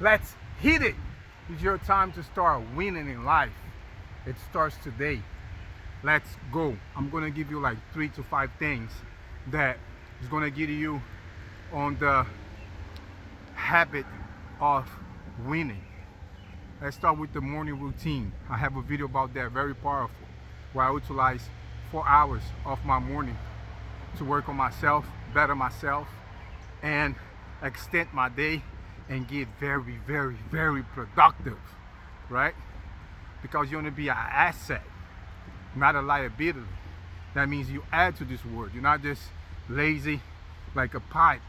Let's hit it. It's your time to start winning in life. It starts today. Let's go. I'm gonna give you like 3 to 5 things that is gonna get you on the habit of winning. Let's start with the morning routine. I have a video about that, very powerful, where I utilize 4 hours of my morning to work on myself, better myself, and extend my day and get very, very, very productive, right? Because you want to be an asset, not a liability. That means you add to this world. You're not just lazy like a pipe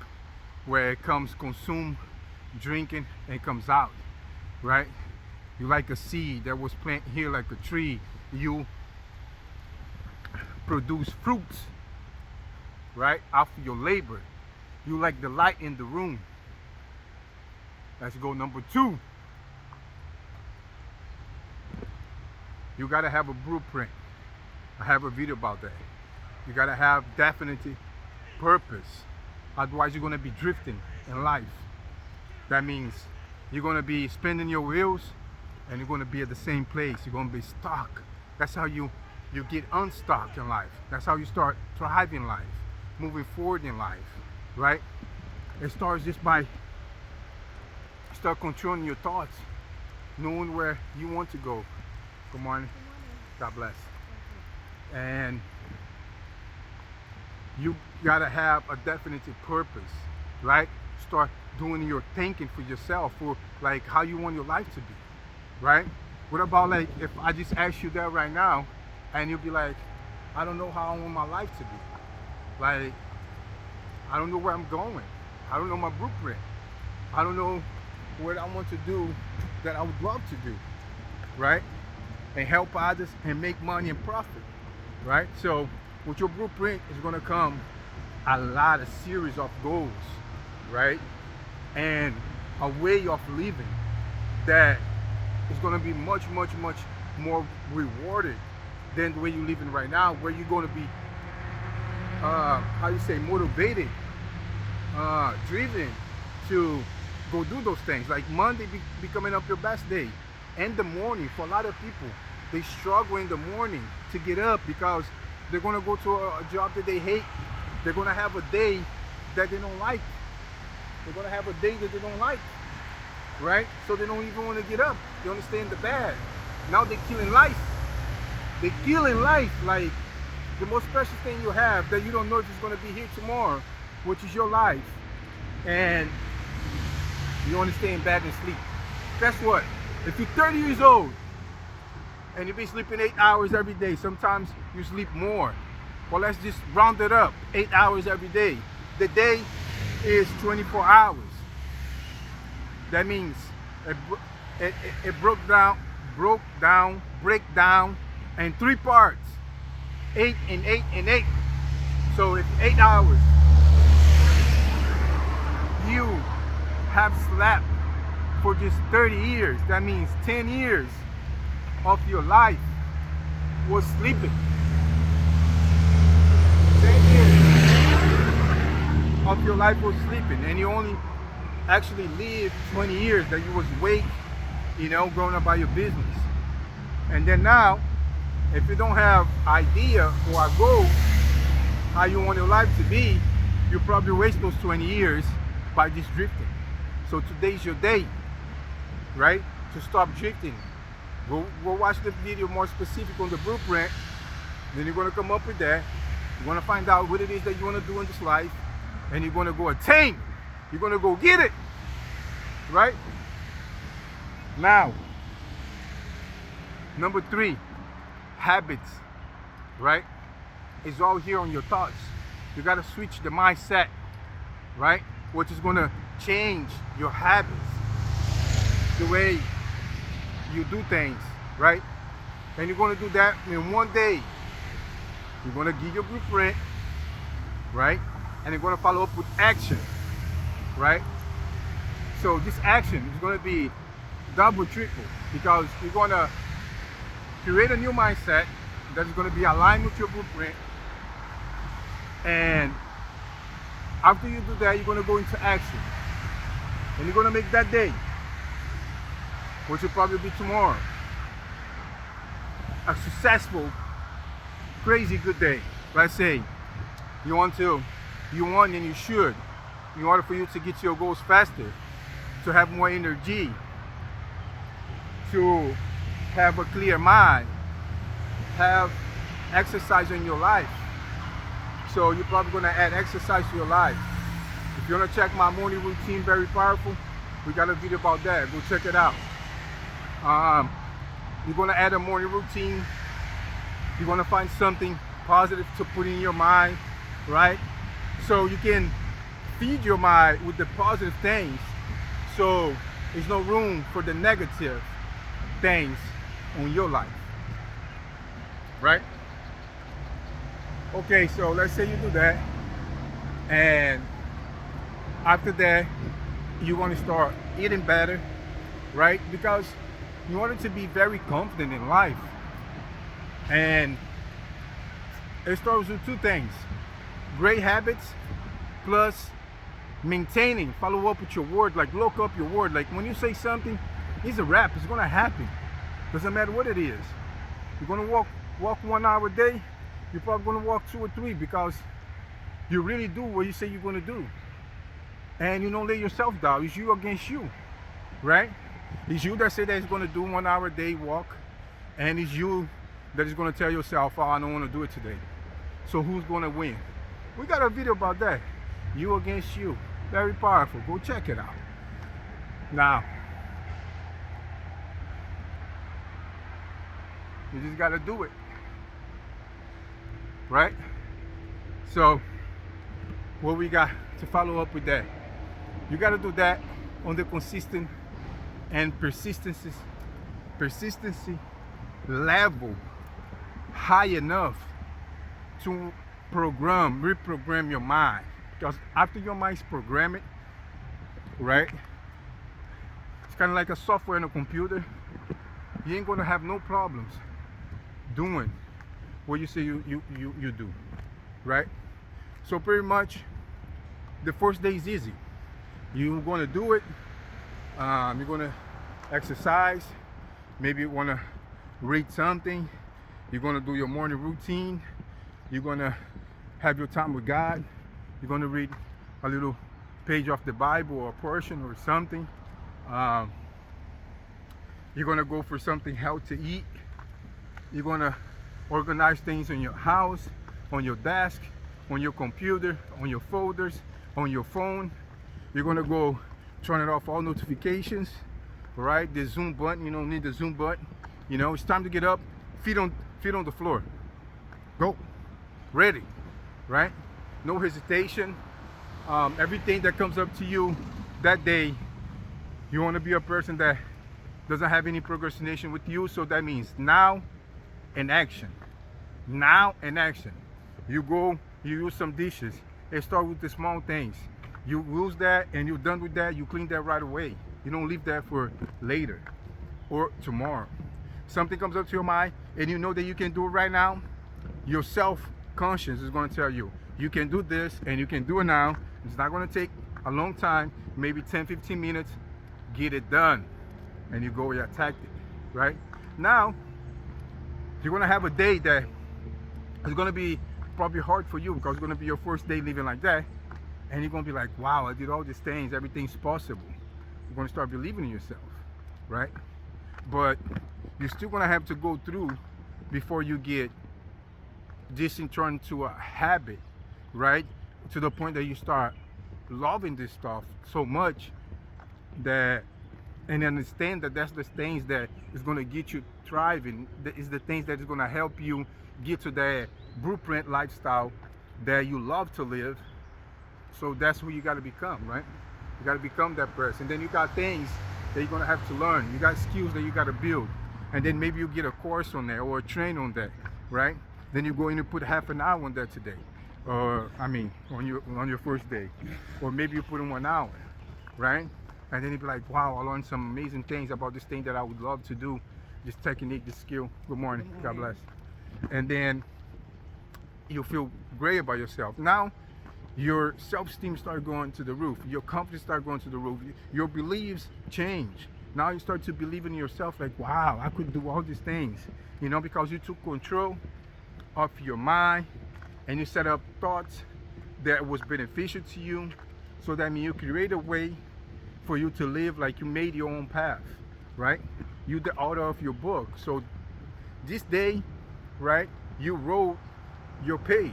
where it comes consumed, drinking, and comes out, right? You like a seed that was planted here like a tree. You produce fruits, right, after your labor. You like the light in the room. Let's go number 2. You gotta have a blueprint. I have a video about that. You gotta have definitive purpose. Otherwise, you're gonna be drifting in life. That means you're gonna be spinning your wheels and you're gonna be at the same place. You're gonna be stuck. That's how you get unstuck in life. That's how you start thriving in life, moving forward in life, right? It starts just by start controlling your thoughts, knowing where you want to go. Good morning. God bless. And you gotta have a definitive purpose, right? Start doing your thinking for yourself, for like how you want your life to be, right? What about like if I just ask you that right now and you'll be like, I don't know how I want my life to be. Like, I don't know where I'm going. I don't know my blueprint. I don't know what I want to do that I would love to do, right? And help others and make money and profit, right? So with your blueprint is gonna come a lot of series of goals, right? And a way of living that is gonna be much, much, much more rewarded than the way you're living right now, where you're gonna be, motivated, driven to go do those things. Like Monday be coming up your best day. In the morning, for a lot of people, they struggle in the morning to get up because they're gonna go to a job that they hate. They're gonna have a day that they don't like. They're gonna have a day that they don't like, right? So they don't even want to get up. They want to stay in the bed. Now they're killing life. They're killing life, like the most precious thing you have that you don't know if it's gonna be here tomorrow, which is your life. And you want to stay in bed and sleep. Guess what? If you're 30 years old and you be sleeping 8 hours every day, sometimes you sleep more. Well, let's just round it up, 8 hours every day. The day is 24 hours. That means it broke down in 3 parts, 8 and 8 and 8. So if 8 hours you have slept for just 30 years, that means 10 years of your life was sleeping. 10 years of your life was sleeping, and you only actually lived 20 years that you was awake, going about your business. And then now, if you don't have idea or a goal how you want your life to be, you probably waste those 20 years by just drifting. So today's your day, right? To stop drifting. Go watch the video more specific on the blueprint. Then you're gonna come up with that. You're gonna find out what it is that you wanna do in this life, and you're gonna go attain. You're gonna go get it, right? Now, number 3, habits, right? It's all here on your thoughts. You gotta switch the mindset, right? Which is gonna change your habits, the way you do things, right? And you're gonna do that in one day. You're gonna give your blueprint, right? And you're gonna follow up with action, right? So this action is gonna be double, triple, because you're gonna create a new mindset that is gonna be aligned with your blueprint. And after you do that, you're gonna go into action. And you're gonna make that day which will probably be tomorrow. A successful, crazy good day. Let's say you want and you should, in order for you to get to your goals faster, to have more energy, to have a clear mind, have exercise in your life. So you're probably going to add exercise to your life. If you want to check my morning routine, very powerful, we got a video about that. Go check it out. You're going to add a morning routine. You're going to find something positive to put in your mind, right? So you can feed your mind with the positive things, so there's no room for the negative things on your life, right? Okay, so let's say you do that, and after that you want to start eating better, right? Because you want to be very confident in life, and it starts with two things: great habits plus maintaining, follow up with your word. Like, look up your word. Like, when you say something, it's a wrap. It's gonna happen. Doesn't matter what it is. You're gonna walk 1 hour a day. You're probably gonna walk 2 or 3, because you really do what you say you're gonna do. And you don't let yourself down. It's you against you, right? It's you that say that it's gonna do 1 hour a day walk, and it's you that is gonna tell yourself, oh, I don't wanna do it today. So who's gonna win? We got a video about that. You against you. Very powerful. Go check it out. Now, you just gotta do it, right? So what we got to follow up with that? You gotta do that on the consistent and persistency level high enough to reprogram your mind. Because after your mind's programmed, right, it's kind of like a software in a computer. You ain't gonna have no problems doing what you say you do, right? So pretty much the first day is easy. You're gonna do it. You're gonna exercise. Maybe you wanna read something. You're gonna do your morning routine. You're gonna have your time with God. You're going to read a little page of the Bible, or a portion or something. You're going to go for something healthy to eat. You're going to organize things in your house, on your desk, on your computer, on your folders, on your phone. You're going to go turn it off all notifications, right? The Zoom button, you don't need the Zoom button. You know, it's time to get up, feet on the floor. Go. Ready, right? No hesitation. Everything that comes up to you that day, you want to be a person that doesn't have any procrastination with you. So that means now and action. Now and action. You go, you use some dishes, and start with the small things. You use that, and you're done with that, you clean that right away. You don't leave that for later or tomorrow. Something comes up to your mind and you know that you can do it right now, your self-conscious is going to tell you, you can do this, and you can do it now. It's not going to take a long time, maybe 10-15 minutes. Get it done, and you go and attack it, right? Now you're going to have a day that is going to be probably hard for you, because it's going to be your first day living like that, and you're going to be like, wow, I did all these things, everything's possible. You're going to start believing in yourself, right? But you're still going to have to go through before you get this in turn to a habit, right? To the point that you start loving this stuff so much that, and understand that that's the things that is going to get you thriving. That is the things that is going to help you get to that blueprint lifestyle that you love to live. So that's who you got to become, right? You got to become that person. Then you got things that you're going to have to learn. You got skills that you got to build. And then maybe you get a course on that, or a train on that, right? Then you go in and put half an hour on that today, or on your first day, or maybe you put in 1 hour, right? And then you'd be like, wow, I learned some amazing things about this thing that I would love to do, this technique, this skill. Good morning. God bless. And then you feel great about yourself. Now your self-esteem start going to the roof. Your confidence start going to the roof. Your beliefs change. Now you start to believe in yourself, like, wow, I could do all these things, because you took control of your mind and you set up thoughts that was beneficial to you. So that means you create a way for you to live, like you made your own path, right? You the author of your book. So this day, right, you wrote your page.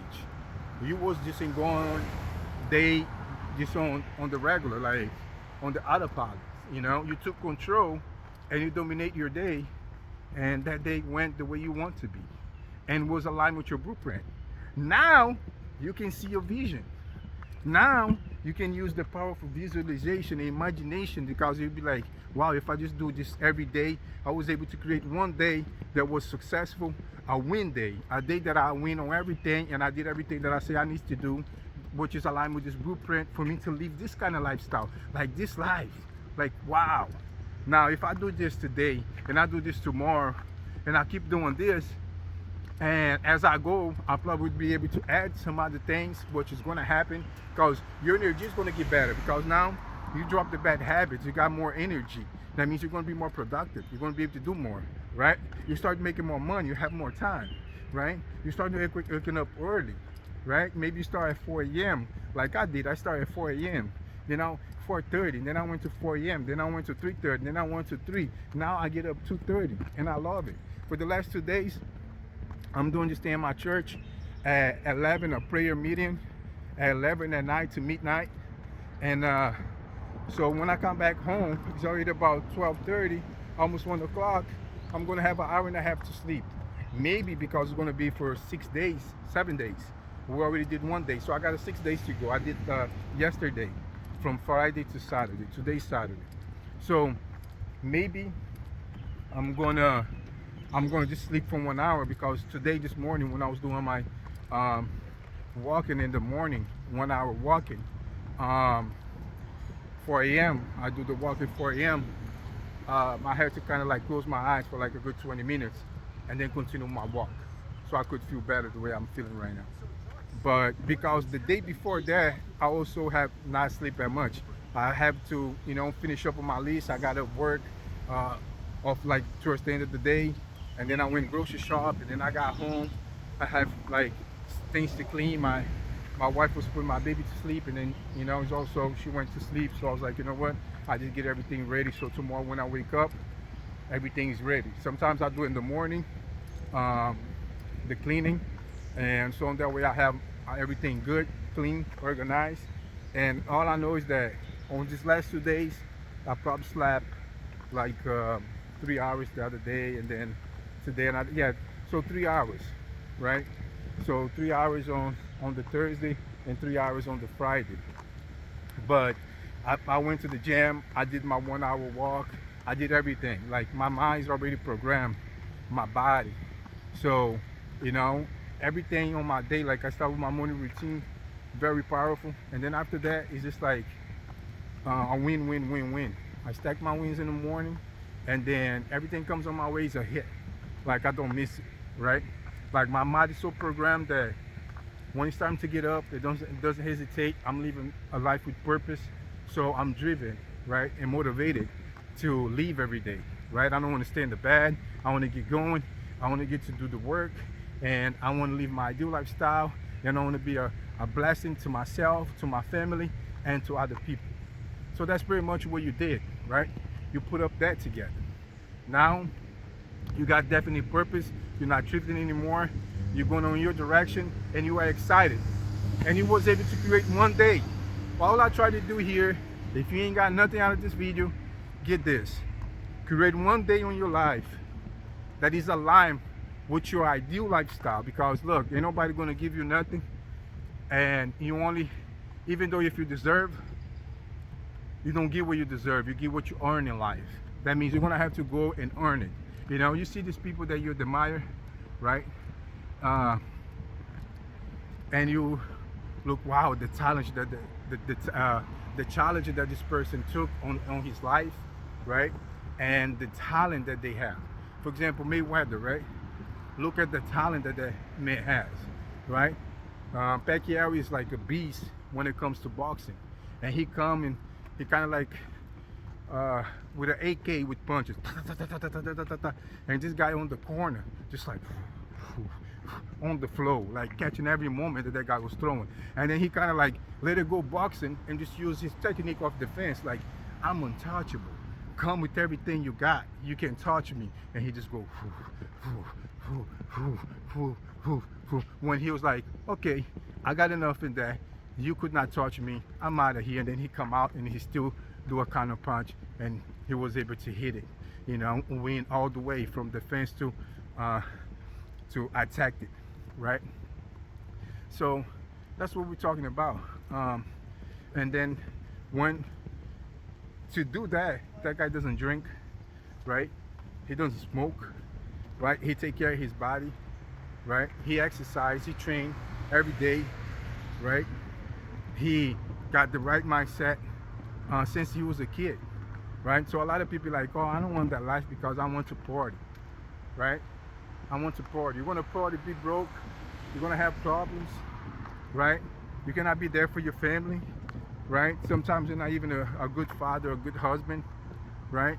You was just in going day just on the regular, like on the autopilot. You took control and you dominate your day, and that day went the way you want to be and was aligned with your blueprint. Now you can see your vision. Now you can use the powerful visualization and imagination, because you'll be like, wow, if I just do this every day, I was able to create one day that was successful, a win day, a day that I win on everything, and I did everything that I say I need to do, which is aligned with this blueprint for me to live this kind of lifestyle, like this life. Like, wow. Now if I do this today and I do this tomorrow and I keep doing this, and as I go, I'll probably be able to add some other things, which is going to happen, because your energy is going to get better, because now you drop the bad habits, you got more energy. That means you're going to be more productive. You're going to be able to do more, right? You start making more money, you have more time, right? You start waking up early, right? Maybe you start at 4 a.m. like I did. I started at 4 a.m., 4:30, then I went to 4 a.m., then I went to 3:30, then I went to 3. Now I get up 2:30, and I love it. For the last 2 days, I'm doing this thing in my church at 11, a prayer meeting at 11 at night to midnight. And so when I come back home, it's already about 12:30, almost 1 o'clock. I'm going to have an hour and a half to sleep. Maybe because it's going to be for 6 days, 7 days. We already did 1 day, so I got 6 days to go. I did yesterday from Friday to Saturday. Today's Saturday. So maybe I'm gonna just sleep for 1 hour, because this morning when I was doing my walking in the morning, 1 hour walking, 4 a.m. I do the walk at 4 a.m. I had to kind of like close my eyes for like a good 20 minutes and then continue my walk, so I could feel better the way I'm feeling right now. But because the day before that, I also have not slept that much. I have to, finish up on my list. I got to work off like towards the end of the day. And then I went grocery shop, and then I got home. I have like things to clean. My wife was putting my baby to sleep, and then it's also, she went to sleep. So I was like, you know what? I just get everything ready, so tomorrow when I wake up, everything is ready. Sometimes I do it in the morning, the cleaning, and so that way I have everything good, clean, organized. And all I know is that on these last 2 days, I probably slept like 3 hours the other day, and then today, and so 3 hours, right? So 3 hours on the Thursday and 3 hours on the Friday. But I went to the gym, I did my 1 hour walk, I did everything. Like, my mind's already programmed, my body. So, everything on my day, like I start with my morning routine, very powerful. And then after that, it's just like a win, win, win, win. I stack my wins in the morning, and then everything comes on my way is a hit. Like, I don't miss it, right? Like, my mind is so programmed that when it's time to get up, it doesn't hesitate. I'm living a life with purpose, so I'm driven, right, and motivated to leave every day, right? I don't want to stay in the bed. I want to get going. I want to get to do the work, and I want to live my ideal lifestyle, and I want to be a blessing to myself, to my family, and to other people. So that's pretty much what you did, right? You put up that together. Now you got definite purpose. You're not drifting anymore. You're going on your direction, and you are excited. And you was able to create 1 day. All I try to do here, if you ain't got nothing out of this video, get this. Create 1 day on your life that is aligned with your ideal lifestyle. Because look, ain't nobody gonna give you nothing. And you only, even though if you deserve, you don't get what you deserve. You get what you earn in life. That means you're gonna have to go and earn it. You see these people that you admire, right? And you look, wow, the challenge that the challenge that this person took on his life, right? And the talent that they have. For example, Mayweather, right? Look at the talent that that man has, right? Pacquiao is like a beast when it comes to boxing, and he come and he kind of like with an AK with punches. And this guy on the corner, just like on the flow, like catching every moment that guy was throwing. And then he kind of like let it go boxing and just use his technique of defense, like, I'm untouchable. Come with everything you got. You can touch me. And he just go when he was like, okay, I got enough in there. You could not touch me. I'm out of here. And then he come out and he still do a counter punch, and he was able to hit it, win all the way from defense to attack it, right? So that's what we're talking about. And then when to do that, that guy doesn't drink, right? He doesn't smoke, right? He take care of his body, right? He exercise, he train every day, right? He got the right mindset since he was a kid, right? So a lot of people like, oh, I don't want that life because I want to party, right? I want to party. You're gonna party, be broke. You're gonna have problems, right? You cannot be there for your family, right? Sometimes you're not even a good father, a good husband, right?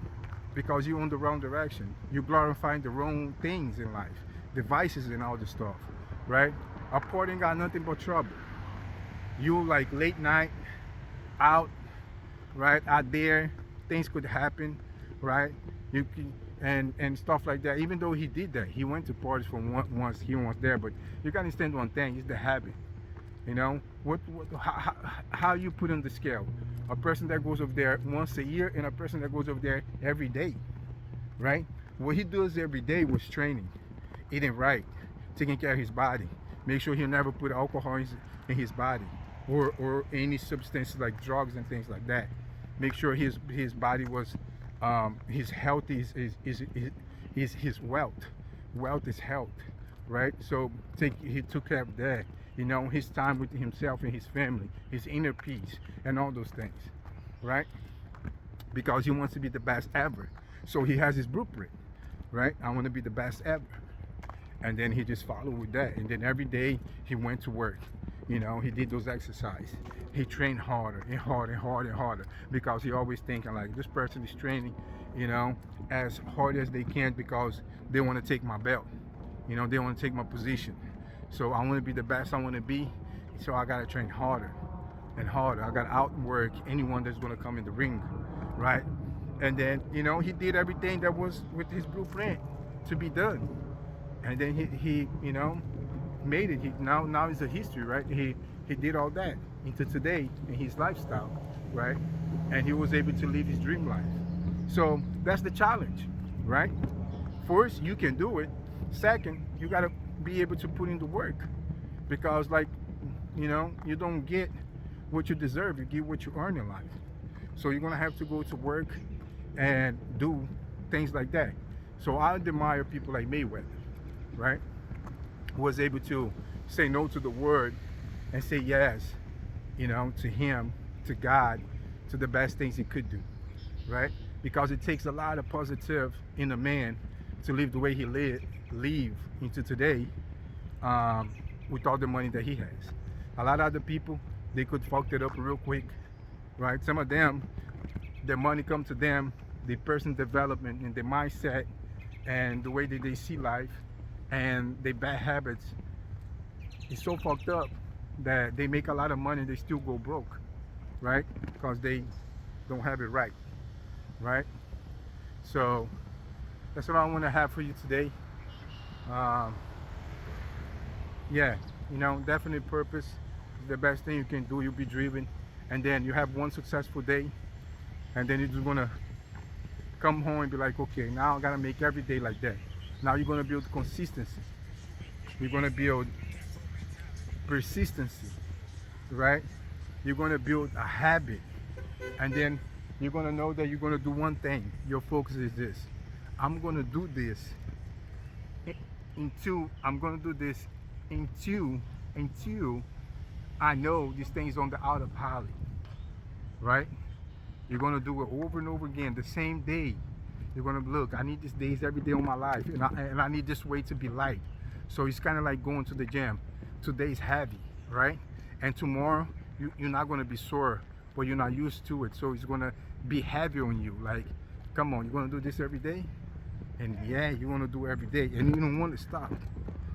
Because you're on the wrong direction. You're glorifying the wrong things in life, devices and all this stuff, right? A party got nothing but trouble. You like late night, out, right? Out there, things could happen, right? You can, and stuff like that. Even though he did that, he went to parties for once he was there. But you gotta understand one thing: it's the habit. How you put on the scale? A person that goes over there once a year and a person that goes over there every day, right? What he does every day was training, eating right, taking care of his body, make sure he'll never put alcohol in his body or any substances like drugs and things like that. Make sure his body was his health is his wealth. Wealth is health, right? So he took care of that. His time with himself and his family, his inner peace, and all those things, right? Because he wants to be the best ever. So he has his blueprint, right? I want to be the best ever. And then he just followed with that. And then every day he went to work. He did those exercises. He trained harder and harder and harder and harder because he always thinking like, this person is training, as hard as they can because they want to take my belt. They want to take my position. So I want to be the best I want to be. So I got to train harder and harder. I got to outwork anyone that's going to come in the ring, right? And then, he did everything that was with his blueprint to be done. And then he made it. Now it's a history, right? He did all that into today in his lifestyle, right? And he was able to live his dream life. So that's the challenge, right? First, you can do it. Second, you got to be able to put in the work, because you don't get what you deserve, you get what you earn in life. So you're gonna have to go to work and do things like that. So I admire people like Mayweather, right, who was able to say no to the word and say yes, to him, to God, to the best things he could do, right? Because it takes a lot of positive in a man to live the way he live into today, with all the money that he has. A lot of other people, they could fuck it up real quick, right? Some of them, their money come to them, the person development and their mindset and the way that they see life and their bad habits is so fucked up that they make a lot of money, they still go broke, right? Because they don't have it right, right? So that's what I want to have for you today. Yeah, definite purpose is the best thing you can do. You'll be driven, and then you have one successful day, and then you're just gonna come home and be like, okay, now I gotta make every day like that. Now you're gonna build consistency. You're gonna build persistency, right? You're gonna build a habit, and then you're gonna know that you're gonna do one thing. Your focus is this: I'm gonna do this until I know this thing is on the autopilot, right? You're gonna do it over and over again, the same day. You're gonna look, I need these days every day of my life, and I need this weight to be light. So it's kind of like going to the gym. Today's heavy, right? And tomorrow you're not gonna be sore, but you're not used to it. So it's gonna be heavy on you. Like, come on, you want to do this every day? And yeah, you want to do it every day, and you don't want to stop.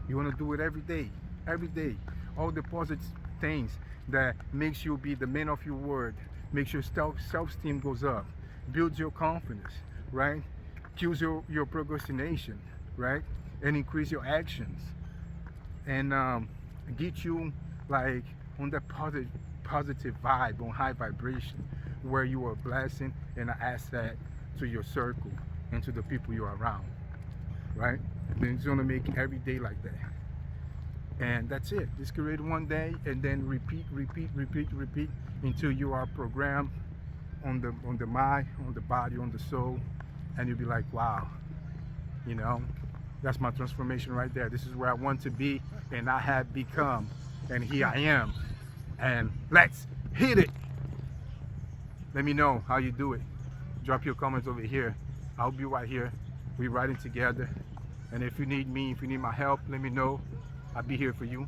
You want to do it every day. All the positive things that makes you be the man of your word, makes your self-esteem goes up, builds your confidence, right? Kills your procrastination, right? And increase your actions, and get you like on that positive vibe, on high vibration, where you are a blessing and an asset to your circle and to the people you're around, right? Then it's gonna make every day like that. And that's it. Just create one day and then repeat until you are programmed on the mind, on the body, on the soul, and you'll be like, wow, you know, that's my transformation right there. This is where I want to be, and I have become, and here I am. And let's hit it. Let me know how you do it. Drop your comments over here. I'll be right here. We're riding together. And if you need me, if you need my help, let me know. I'll be here for you.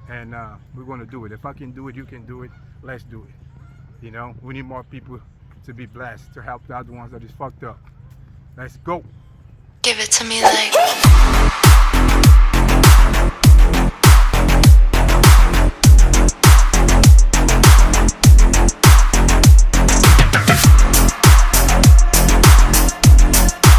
And we're going to do it. If I can do it, you can do it. Let's do it. You know, we need more people to be blessed, to help the other ones that is fucked up. Let's go. Give it to me like